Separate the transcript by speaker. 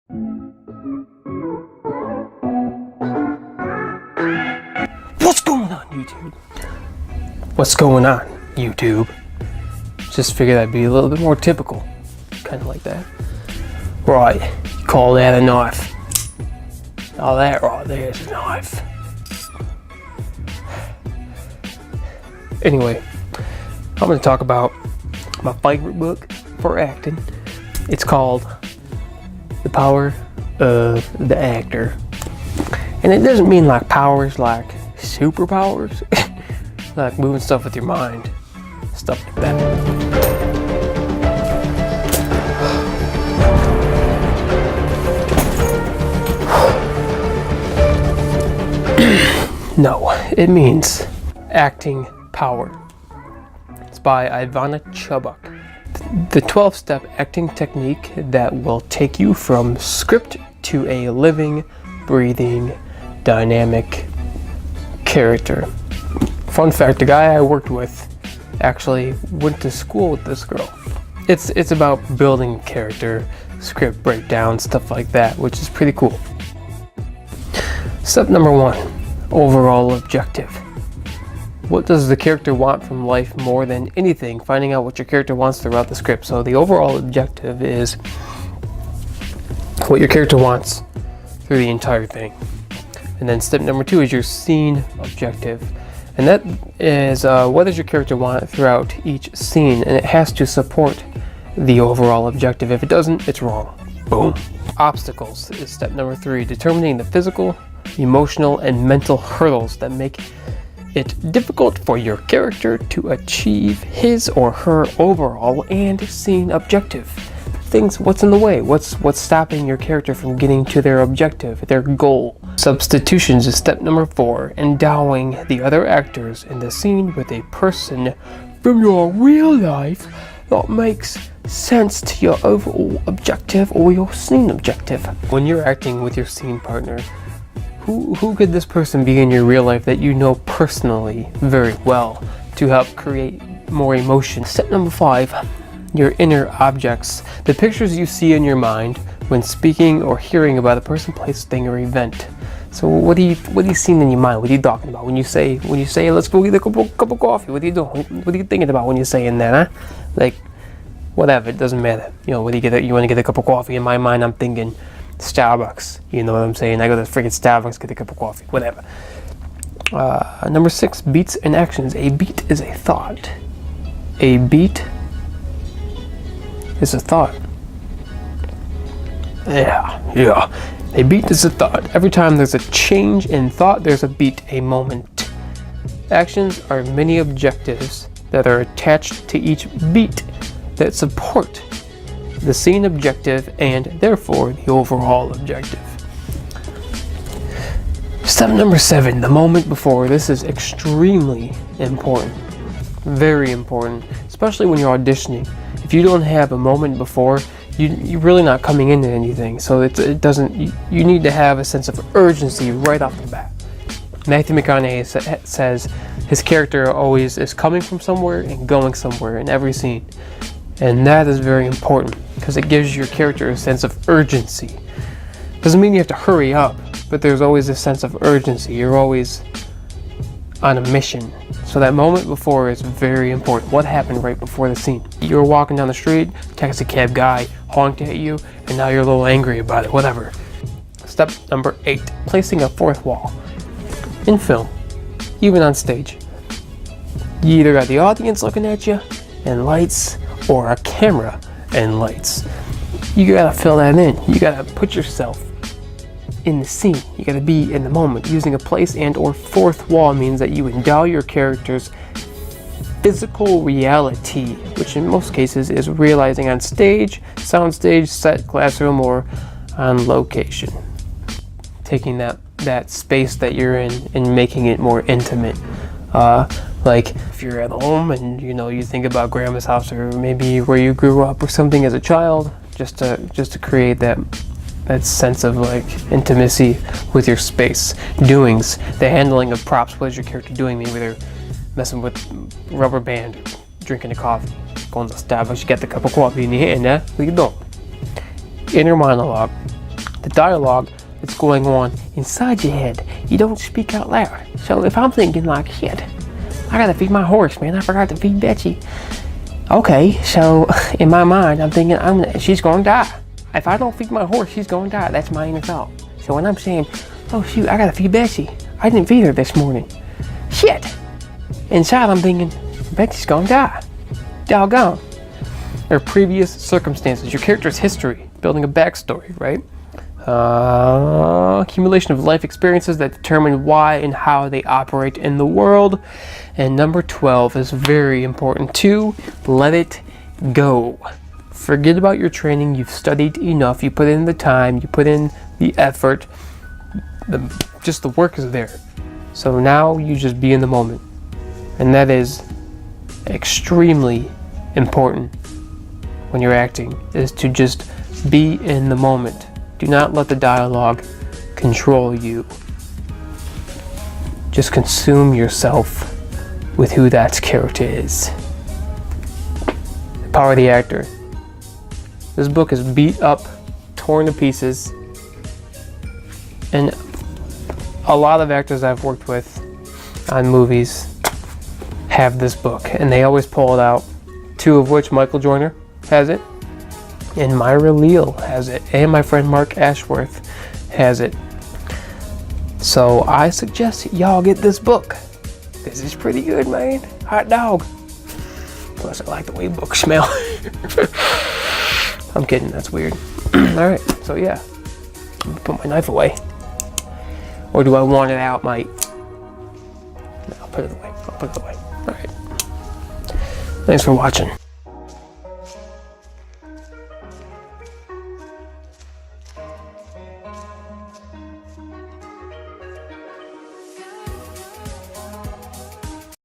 Speaker 1: What's going on, YouTube? What's going on, YouTube? Just figured that'd be a little bit more typical. Kind of like that. Right, you call that a knife. Now that right there is a knife. Anyway, I'm going to talk about my favorite book for acting. It's called The Power of the Actor. And it doesn't mean like powers like superpowers. Like moving stuff with your mind. Stuff like that. No, it means acting power. It's by Ivana Chubbuck. The 12-step acting technique that will take you from script to a living, breathing, dynamic character. Fun fact, the guy I worked with actually went to school with this girl. It's about building character, script breakdown, stuff like that, which is pretty cool. Step number 1, overall objective. What does the character want from life more than anything? Finding out what your character wants throughout the script. So the overall objective is what your character wants through the entire thing. And then step number 2 is your scene objective. And that is what does your character want throughout each scene, and it has to support the overall objective. If it doesn't, it's wrong. Boom. Obstacles is step number 3, determining the physical, emotional, and mental hurdles that make it difficult for your character to achieve his or her overall and scene objective. Things, what's in the way? What's stopping your character from getting to their objective, their goal? Substitutions is step number 4, endowing the other actors in the scene with a person from your real life that makes sense to your overall objective or your scene objective. When you're acting with your scene partner, who could this person be in your real life that you know personally very well to help create more emotion? Step number 5, your inner objects, the pictures you see in your mind when speaking or hearing about a person, place, thing, or event. So what are you seeing in your mind? What are you talking about when you say let's go get a cup of coffee? What are you doing? What are you thinking about when you're saying that? Huh? Like whatever, it doesn't matter. You know, you want to get a cup of coffee? In my mind, I'm thinking Starbucks. You know what I'm saying? I go to freaking Starbucks, get a cup of coffee. Whatever. Number 6, beats and actions. A beat is a thought. A beat is a thought. Yeah. A beat is a thought. Every time there's a change in thought, there's a beat, a moment. Actions are many objectives that are attached to each beat that support the scene objective and therefore the overall objective. Step number 7, the moment before. This is extremely important. Very important, especially when you're auditioning. If you don't have a moment before, you're really not coming into anything. So it doesn't. You need to have a sense of urgency right off the bat. Matthew McConaughey says his character always is coming from somewhere and going somewhere in every scene, and that is very important because it gives your character a sense of urgency. Doesn't mean you have to hurry up, but there's always a sense of urgency. You're always on a mission. So that moment before is very important. What happened right before the scene? You're walking down the street, taxi cab guy honked at you, and now you're a little angry about it, whatever. Step number 8, placing a fourth wall. In film, even on stage, you either got the audience looking at you and lights, or a camera and lights. You gotta fill that in. You gotta put yourself in the scene. You gotta be in the moment. Using a place and or fourth wall means that you endow your character's physical reality, which in most cases is realizing on stage, soundstage, set, classroom, or on location. Taking that space that you're in and making it more intimate. Like if you're at home and you think about grandma's house or maybe where you grew up or something as a child, just to create that sense of like intimacy with your space. Doings, the handling of props. What is your character doing? Maybe they're messing with rubber band, drinking a coffee, going to Starbucks, you get the cup of coffee in your hand, what are you doing? Inner monologue. the dialogue that's going on inside your head. You don't speak out loud. So if I'm thinking like, shit, I gotta feed my horse, man. I forgot to feed Betsy. Okay, so in my mind, I'm thinking she's gonna die. If I don't feed my horse, she's gonna die. That's my inner thought. So when I'm saying, oh shoot, I gotta feed Betsy. I didn't feed her this morning. Shit. Inside, I'm thinking, Betsy's gonna die. Doggone. Or previous circumstances, your character's history, building a backstory, right? Accumulation of life experiences that determine why and how they operate in the world. And number 12 is very important too. Let it go. Forget about your training. You've studied enough. You put in the time. You put in the effort. Just the work is there. So now you just be in the moment. And that is extremely important when you're acting, is to just be in the moment. Do not let the dialogue control you. Just consume yourself with who that character is. The power of the actor. This book is beat up, torn to pieces, and a lot of actors I've worked with on movies have this book, and they always pull it out. 2 of which, Michael Joyner has it, and Myra Leal has it, and my friend Mark Ashworth has it. So I suggest y'all get this book, because it's pretty good, man. Hot dog. Plus I like the way books smell. I'm kidding, that's weird. Alright, so yeah. I'm gonna put my knife away. Or do I want it out, mate? No, I'll put it away. Alright. Thanks for watching.